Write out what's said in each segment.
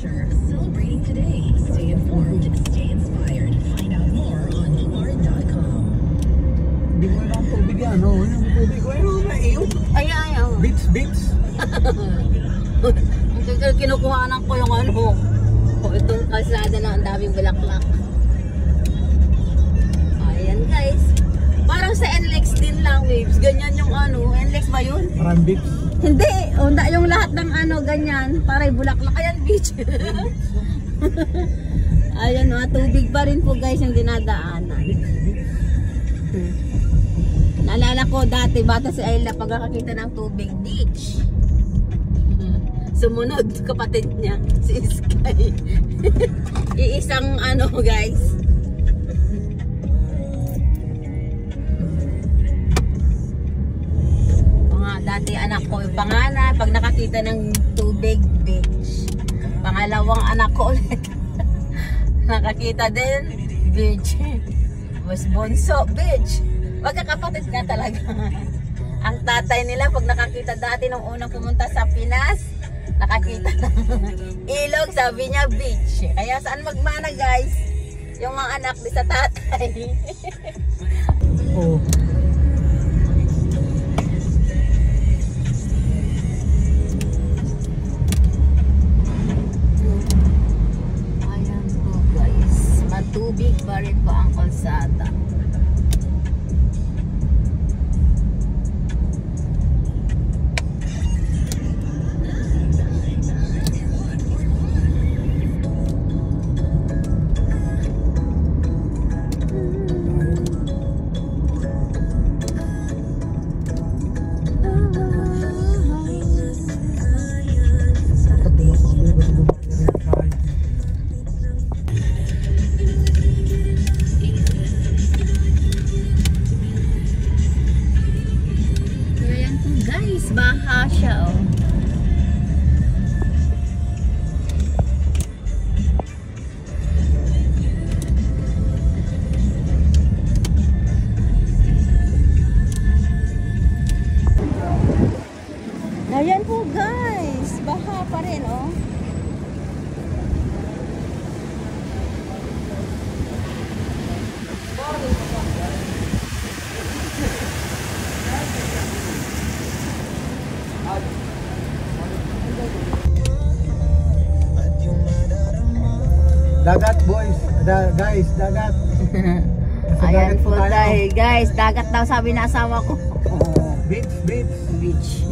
Adventure, celebrating today. Stay informed, stay inspired. Find out more on lamar.com. Hindi ko lang tubig yan, no? Yung tubig ko, ayun, naiyo. Ay. Beats. Kinukuhanan ko yung ano. Itong kalsada na ang daming bulaklak. Ayan guys. Parang sa NLEX din lang, waves. Ganyan yung ano. NLEX ba yun? Parang beats. Hindi. Onda yung lahat ng ano, ganyan. Parang bulaklak. Ayan, beach. Ayan, tubig pa rin po guys yung dinadaanan. Naalala ko dati, bata si Ayla, pagkakakita ng tubig, beach. Sumunod, kapatid niya, si Sky. Iisang ano guys. Dati anak ko yung panganay, pag nakakita ng tubig, beach. Pangalawang anak ko ulit. Nakakita din, beach. Mas bunso, beach. Magkakapatid ka talaga. Ang tatay nila, pag nakakita dati nung unang pumunta sa Pinas, nakakita ng ilog, sabi niya beach. Kaya saan magmana guys? Yung mga anak di sa tatay. Oh. Ayan po guys, matubig pa rin po ang kalsada. Baha siya oh. Ayan po guys, baha pa rin oh. Dagat boys, guys, dagat. Ayan po tayo guys, dagat daw sabi na asawa ko. Beach. Beach.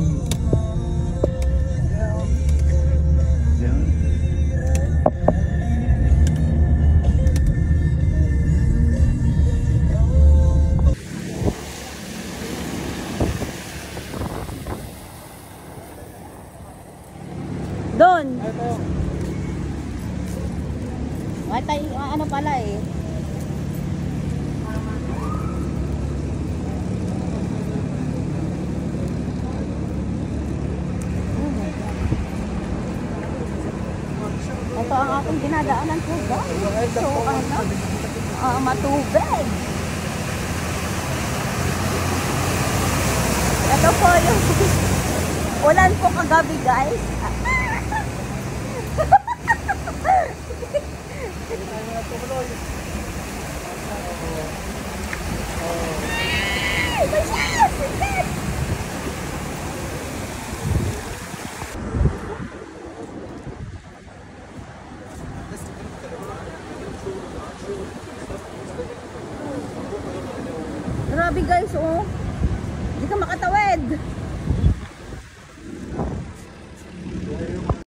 Doon. Ay tayo, ano pala eh. Ito ang ating dinadaanan po guys. So ano, matubig. Ito po yung ulan po kagabi guys. Grabe guys, oh. Hindi ka makatawid.